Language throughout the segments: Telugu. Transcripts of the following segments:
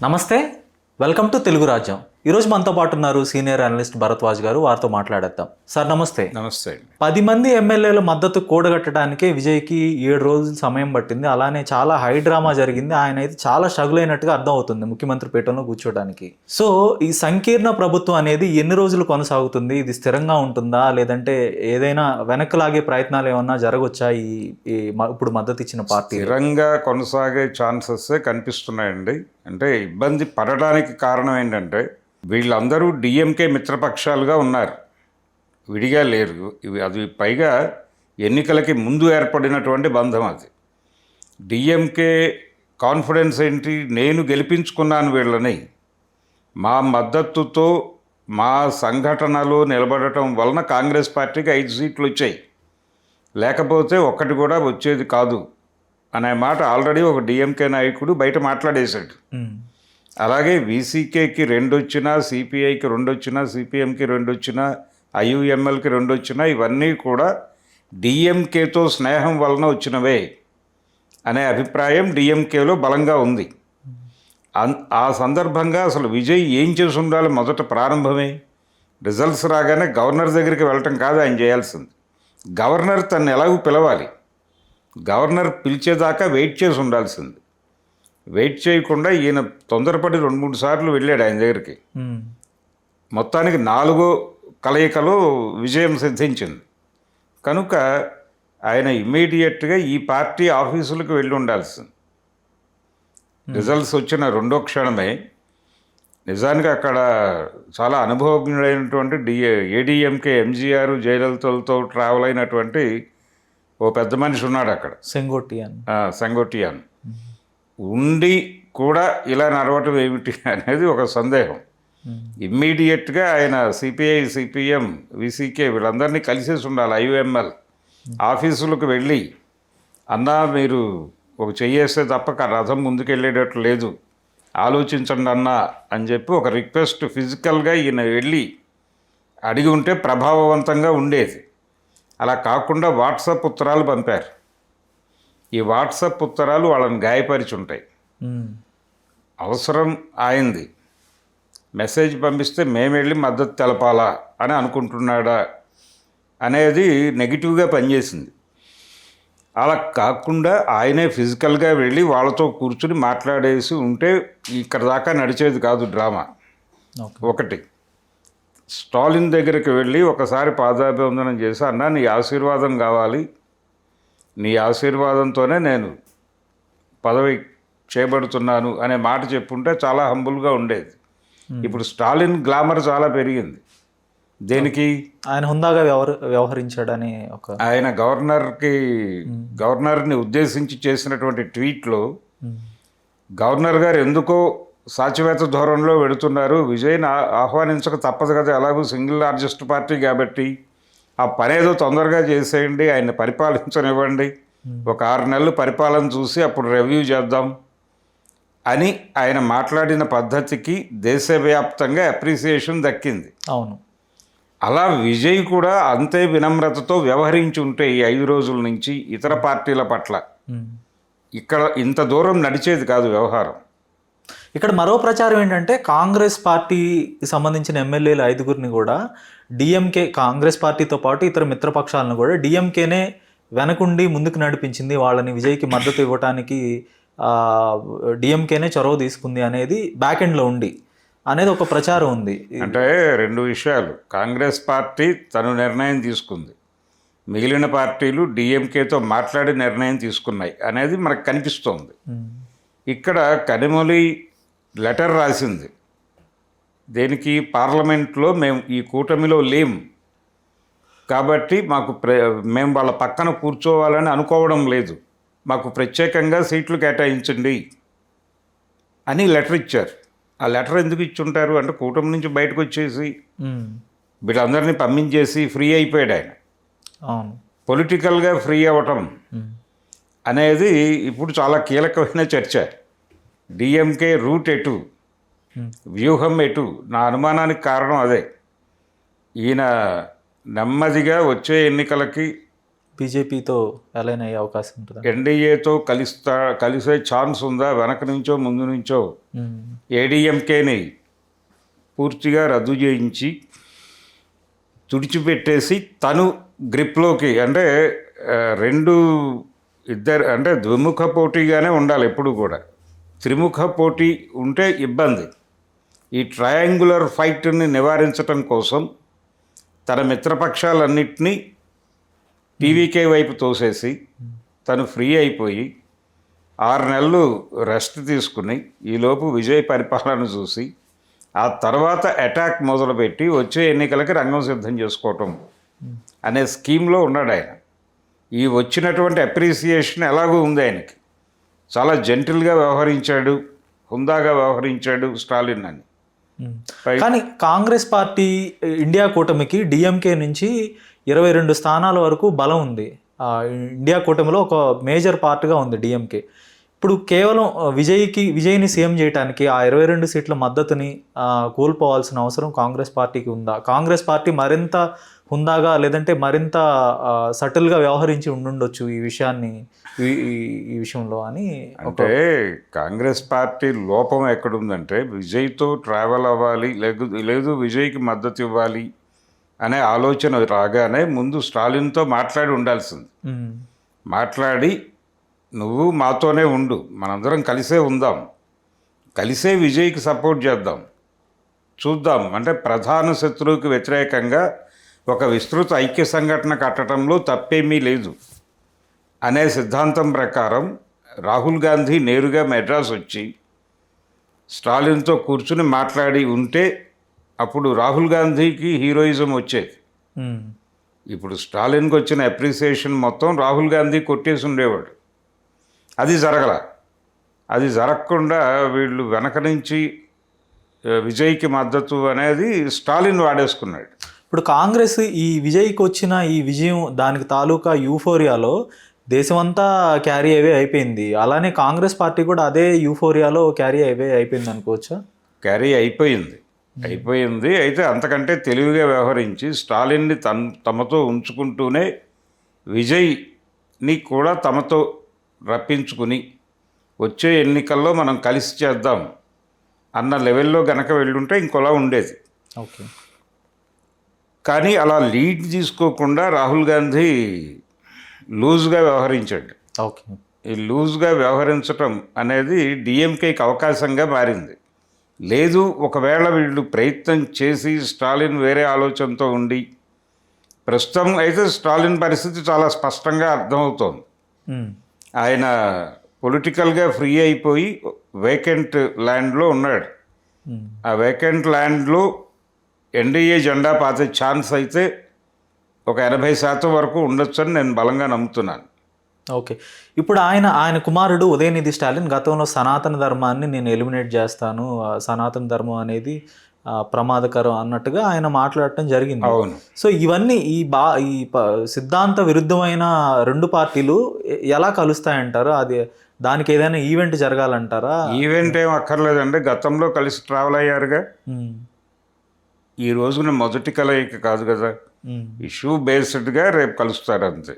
నమస్తే, వెల్కమ్ టు తెలుగు రాజ్యం. ఈరోజు మనతో పాటు ఉన్నారు సీనియర్ అనలిస్ట్ భరద్వాజ్ గారు. వారితో మాట్లాడేద్దాం. సార్ నమస్తే. నమస్తే అండి. 10 మంది ఎమ్మెల్యేల మద్దతు కూడగట్టడానికే విజయ్కి 7 రోజులు సమయం పట్టింది. అలానే చాలా హై డ్రామా జరిగింది. ఆయన అయితే చాలా స్ట్రగుల్ అయినట్టుగా అర్థం అవుతుంది ముఖ్యమంత్రి పీఠంలో కూర్చోడానికి. సో ఈ సంకీర్ణ ప్రభుత్వం అనేది ఎన్ని రోజులు కొనసాగుతుంది? ఇది స్థిరంగా ఉంటుందా, లేదంటే ఏదైనా వెనక్కి లాగే ప్రయత్నాలు ఏమన్నా జరగవచ్చా ఇప్పుడు మద్దతు ఇచ్చిన పార్టీ? స్థిరంగా కొనసాగే ఛాన్సెస్ కనిపిస్తున్నాయండి. అంటే ఇబ్బంది పడడానికి కారణం ఏంటంటే వీళ్ళందరూ డిఎంకే మిత్రపక్షాలుగా ఉన్నారు, విడిగా లేరు. అది పైగా ఎన్నికలకి ముందు ఏర్పడినటువంటి బంధం. అది డిఎంకే కాన్ఫిడెన్స్ ఏంటి, నేను గెలిపించుకున్నాను వీళ్ళని, మా మద్దతుతో మా సంఘటనలో నిలబడటం వలన కాంగ్రెస్ పార్టీకి 5 సీట్లు వచ్చాయి, లేకపోతే ఒక్కటి కూడా వచ్చేది కాదు అనే మాట ఆల్రెడీ ఒక డిఎంకే నాయకుడు బయట మాట్లాడేశాడు. అలాగే వీసీకేకి 2 వచ్చినా, సిపిఐకి 2 వచ్చినా, సిపిఎంకి 2 వచ్చినా, ఐయుఎంఎల్కి 2 వచ్చినా ఇవన్నీ కూడా డిఎంకేతో స్నేహం వలన వచ్చినవే అనే అభిప్రాయం డిఎంకేలో బలంగా ఉంది. ఆ సందర్భంగా అసలు విజయ్ ఏం చేసి ఉండాలి? మొదట ప్రారంభమే రిజల్ట్స్ రాగానే గవర్నర్ దగ్గరికి వెళ్ళటం కాదు ఆయన చేయాల్సింది. గవర్నర్ తను ఎలాగూ పిలవాలి, గవర్నర్ పిలిచేదాకా వెయిట్ చేసి ఉండాల్సింది. వెయిట్ చేయకుండా ఈయన తొందరపడి 2-3 సార్లు వెళ్ళాడు ఆయన దగ్గరికి. మొత్తానికి 4వ కలయికలో విజయం సిద్ధించింది. కనుక ఆయన ఇమ్మీడియట్గా ఈ పార్టీ ఆఫీసులకు వెళ్ళి ఉండాల్సింది. రిజల్ట్స్ వచ్చిన 2వ క్షణమే నిజానికి అక్కడ చాలా అనుభవజ్ఞుడైనటువంటి ఏడీఎంకే ఎంజీఆర్ జయలలితలతో ట్రావెల్ అయినటువంటి ఓ పెద్ద మనిషి ఉన్నాడు అక్కడ, సెంగోటియాన్. ఉండి కూడా ఇలా నడవటం ఏమిటి అనేది ఒక సందేహం. ఇమ్మీడియట్గా ఆయన సిపిఐ, సిపిఎం, విసికే వీళ్ళందరినీ కలిసేసి ఉండాలి. ఐయుఎంఎల్ ఆఫీసులకు వెళ్ళి, అన్నా మీరు ఒక చెయ్యేస్తే తప్ప రథం ముందుకెళ్ళేటట్లు లేదు, ఆలోచించండి అన్నా అని చెప్పి ఒక రిక్వెస్ట్ ఫిజికల్గా ఈయన వెళ్ళి అడిగి ఉంటే ప్రభావవంతంగా ఉండేది. అలా కాకుండా వాట్సాప్ ఉత్తరాలు పంపారు. ఈ వాట్సాప్ ఉత్తరాలు వాళ్ళని గాయపరిచి ఉంటాయి. అవసరం ఆయింది, మెసేజ్ పంపిస్తే మేము వెళ్ళి మద్దతు తెలపాలా అని అనుకుంటున్నాడా అనేది నెగిటివ్గా పనిచేసింది. అలా కాకుండా ఆయనే ఫిజికల్గా వెళ్ళి వాళ్ళతో కూర్చుని మాట్లాడేసి ఉంటే ఇక్కడ దాకా నడిచేది కాదు డ్రామా. ఒకటి, స్టాలిన్ దగ్గరికి వెళ్ళి ఒకసారి పాదాభివందనం చేసి, అన్నా నీ ఆశీర్వాదం కావాలి, నీ ఆశీర్వాదంతోనే నేను పదవి చేపడుతున్నాను అనే మాట చెప్పుంటే చాలా హంబుల్గా ఉండేది. ఇప్పుడు స్టాలిన్ గ్లామర్ చాలా పెరిగింది. దేనికి? ఆయన హుందాగా వ్యవహరించాడని ఆయన గవర్నర్ని ఉద్దేశించి చేసినటువంటి ట్వీట్లో గవర్నర్ గారు ఎందుకో సాచివేత ధోరణిలో వెడుతున్నారు, విజయ్ని ఆహ్వానించక తప్పదు కదా, ఎలాగూ సింగిల్ లార్జెస్ట్ పార్టీ కాబట్టి ఆ పనేదో తొందరగా చేసేయండి, ఆయన్ని పరిపాలించనివ్వండి, ఒక 6 నెలలు పరిపాలన చూసి అప్పుడు రివ్యూ చేద్దాం అని ఆయన మాట్లాడిన పద్ధతికి దేశవ్యాప్తంగా అప్రిసియేషన్ దక్కింది. అవును. అలా విజయ్ కూడా అంతే వినమ్రతతో వ్యవహరించి ఉంటే ఈ 5 రోజుల నుంచి ఇతర పార్టీల పట్ల ఇక్కడ ఇంత దూరం నడిచేది కాదు వ్యవహారం. ఇక్కడ మరో ప్రచారం ఏంటంటే కాంగ్రెస్ పార్టీకి సంబంధించిన ఎమ్మెల్యేలు 5గురిని కూడా డిఎంకే, కాంగ్రెస్ పార్టీతో పాటు ఇతర మిత్రపక్షాలను కూడా డిఎంకేనే వెనకుండి ముందుకు నడిపించింది, వాళ్ళని విజయ్కి మద్దతు ఇవ్వడానికి డిఎంకేనే చొరవ తీసుకుంది అనేది బ్యాక్ ఎండ్లో ఉంది అనేది ఒక ప్రచారం ఉంది. అంటే 2 విషయాలు, కాంగ్రెస్ పార్టీ తను నిర్ణయం తీసుకుంది, మిగిలిన పార్టీలు డిఎంకేతో మాట్లాడి నిర్ణయం తీసుకున్నాయి అనేది మనకు కనిపిస్తోంది. ఇక్కడ కనిమొళి లెటర్ రాసింది, దేనికి? పార్లమెంట్లో మేము ఈ కూటమిలో లేం కాబట్టి మేము వాళ్ళ పక్కన కూర్చోవాలని అనుకోవడం లేదు, మాకు ప్రత్యేకంగా సీట్లు కేటాయించండి అని లెటర్ ఇచ్చారు. ఆ లెటర్ ఎందుకు ఇచ్చుంటారు అంటే కూటమి నుంచి బయటకు వచ్చేసి వీళ్ళందరినీ పంపించేసి ఫ్రీ అయిపోయాడు ఆయన. పొలిటికల్గా ఫ్రీ అవ్వటం అనేది ఇప్పుడు చాలా కీలకమైన చర్చ. డిఎంకే రూట్ ఎటు, వ్యూహం ఎటు? నా అనుమానానికి కారణం అదే. ఈయన నెమ్మదిగా వచ్చే ఎన్నికలకి బీజేపీతో అలైన్ అయ్యే అవకాశం ఉంటుందా? ఎన్డీఏతో కలిసే ఛాన్స్ ఉందా? వెనక నుంచో ముందు నుంచో మ్మ్. ఏడీఎంకేని పూర్తిగా రద్దు చేయించి తుడిచిపెట్టేసి తను గ్రిప్లోకి అంటే ఇద్దరు అంటే ద్విముఖ పోటీగానే ఉండాలి ఎప్పుడు కూడా. త్రిముఖ పోటీ ఉంటే ఇబ్బంది. ఈ ట్రయాంగులర్ ఫైట్ని నివారించటం కోసం తన మిత్రపక్షాలన్నింటినీ టీవీకే వైపు తోసేసి తను ఫ్రీ అయిపోయి 6 నెలలు రెస్ట్ తీసుకుని ఈలోపు విజయ్ పరిపాలన చూసి ఆ తర్వాత అటాక్ మొదలుపెట్టి వచ్చే ఎన్నికలకి రంగం సిద్ధం చేసుకోవటం అనే స్కీమ్లో ఉన్నాడు ఆయన. ఈ వచ్చినటువంటి అప్రిసియేషన్ ఎలాగూ ఉంది ఆయనకి. చాలా జెంటిల్గా వ్యవహరించాడు, హుందాగా వ్యవహరించాడు స్టాలిన్ అని. కానీ కాంగ్రెస్ పార్టీ ఇండియా కూటమికి డిఎంకే నుంచి 22 స్థానాల వరకు బలం ఉంది. ఇండియా కూటమిలో ఒక మేజర్ పార్ట్గా ఉంది డిఎంకే. ఇప్పుడు కేవలం విజయ్ని సీఎం చేయడానికి ఆ 22 సీట్ల మద్దతుని కోల్పోవాల్సిన అవసరం కాంగ్రెస్ పార్టీకి ఉందా? కాంగ్రెస్ పార్టీ మరింత హుందాగా లేదంటే మరింత సటిల్గా వ్యవహరించి ఉండుండొచ్చు ఈ విషయంలో అని. అంటే కాంగ్రెస్ పార్టీ లోపం ఎక్కడుందంటే విజయ్తో ట్రావెల్ అవ్వాలి, లేదు విజయ్కి మద్దతు ఇవ్వాలి అనే ఆలోచన రాగానే ముందు స్టాలిన్తో మాట్లాడి ఉండాల్సింది. మాట్లాడి నువ్వు మాతోనే ఉండు, మనందరం కలిసే ఉందాం, కలిసే విజయ్కి సపోర్ట్ చేద్దాం, చూద్దాం అంటే ప్రధాన శత్రువుకి వ్యతిరేకంగా ఒక విస్తృత ఐక్య సంఘటన కట్టడంలో తప్పేమీ లేదు అనే సిద్ధాంతం ప్రకారం రాహుల్ గాంధీ నేరుగా మెడ్రాస్ వచ్చి స్టాలిన్తో కూర్చుని మాట్లాడి ఉంటే అప్పుడు రాహుల్ గాంధీకి హీరోయిజం వచ్చేది. ఇప్పుడు స్టాలిన్కి వచ్చిన అప్రిసియేషన్ మొత్తం రాహుల్ గాంధీ కొట్టేసి ఉండేవాడు. అది అది జరగకుండా వీళ్ళు వెనక నుంచి విజయ్కి మద్దతు అనేది స్టాలిన్ వాడేసుకున్నాడు. ఇప్పుడు కాంగ్రెస్ ఈ విజయ్కి వచ్చిన ఈ విజయం దానికి తాలూకా యూఫోరియాలో దేశమంతా క్యారీ అవే అయిపోయింది. అలానే కాంగ్రెస్ పార్టీ కూడా అదే యూఫోరియాలో క్యారీ అవే అయిపోయింది అనుకోవచ్చా? క్యారీ అయిపోయింది. అయితే అంతకంటే తెలివిగా వ్యవహరించి స్టాలిన్ని తమతో ఉంచుకుంటూనే విజయ్ని కూడా తమతో రప్పించుకుని వచ్చే ఎన్నికల్లో మనం కలిసి చేద్దాం అన్న లెవెల్లో గనక వెళ్ళుంటే ఇంకోలా ఉండేది. ఓకే. కానీ అలా లీడ్ తీసుకోకుండా రాహుల్ గాంధీ లూజ్గా వ్యవహరించాడు. ఓకే. ఈ లూజ్గా వ్యవహరించటం అనేది డిఎంకేకి అవకాశంగా మారింది. లేదు ఒకవేళ వీళ్ళు ప్రయత్నం చేసి స్టాలిన్ వేరే ఆలోచనతో ఉండి, ప్రస్తుతం అయితే స్టాలిన్ పరిస్థితి చాలా స్పష్టంగా అర్థమవుతోంది. ఆయన పొలిటికల్గా ఫ్రీ అయిపోయి వేకెంట్ ల్యాండ్లో ఉన్నాడు. ఆ వేకెంట్ ల్యాండ్లో ఎన్డీఏ జెండా పాతే ఛాన్స్ అయితే ఒక 80% వరకు ఉండొచ్చని నేను బలంగా నమ్ముతున్నాను. ఓకే. ఇప్పుడు ఆయన కుమారుడు ఉదయనిధి స్టాలిన్ గతంలో సనాతన ధర్మాన్ని నేను ఎలిమినేట్ చేస్తాను, సనాతన ధర్మం అనేది ప్రమాదకరం అన్నట్టుగా ఆయన మాట్లాడటం జరిగింది. అవును. సో ఇవన్నీ ఈ సిద్ధాంత విరుద్ధమైన రెండు పార్టీలు ఎలా కలుస్తాయంటారు? దానికి ఏదైనా ఈవెంట్ జరగాలంటారా? ఈవెంట్ ఏం అక్కర్లేదండి, గతంలో కలిసి ట్రావెల్ అయ్యారుగా. ఈ రోజున మొదటి కలయిక కాదు కదా, ఇష్యూ బేస్డ్గా రేపు కలుస్తారు అంతే.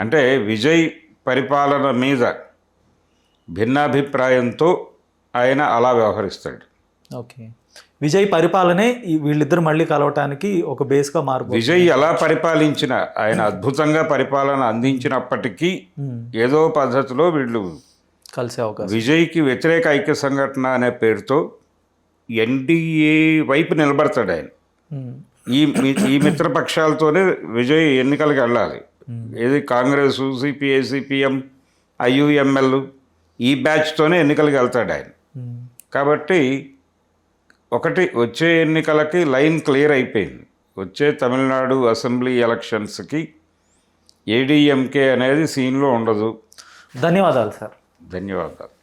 అంటే విజయ్ పరిపాలన మీద భిన్నాభిప్రాయంతో ఆయన అలా వ్యవహరిస్తాడు. ఓకే. విజయ్ పరిపాలనే వీళ్ళిద్దరు మళ్ళీ కలవటానికి ఒక బేస్గా మారు. విజయ్ ఎలా పరిపాలించిన, ఆయన అద్భుతంగా పరిపాలన అందించినప్పటికీ ఏదో పద్ధతిలో వీళ్ళు కలిసే అవకాశం. విజయ్కి వ్యతిరేక ఐక్య సంఘటన అనే పేరుతో ఎన్డీఏ వైపు నిలబడతాడు ఆయన. ఈ మిత్రపక్షాలతోనే విజయ్ ఎన్నికలకు వెళ్ళాలి. ఏది కాంగ్రెస్, సిపిఐ, సిపిఎం, ఐయుఎంఎల్ ఈ బ్యాచ్తోనే ఎన్నికలకు వెళ్తాడు ఆయన. కాబట్టి ఒకటి వచ్చే ఎన్నికలకి లైన్ క్లియర్ అయిపోయింది. వచ్చే తమిళనాడు అసెంబ్లీ ఎలక్షన్స్కి ఏడీఎంకే అనేది సీన్లో ఉండదు. ధన్యవాదాలు సార్. ధన్యవాదాలు.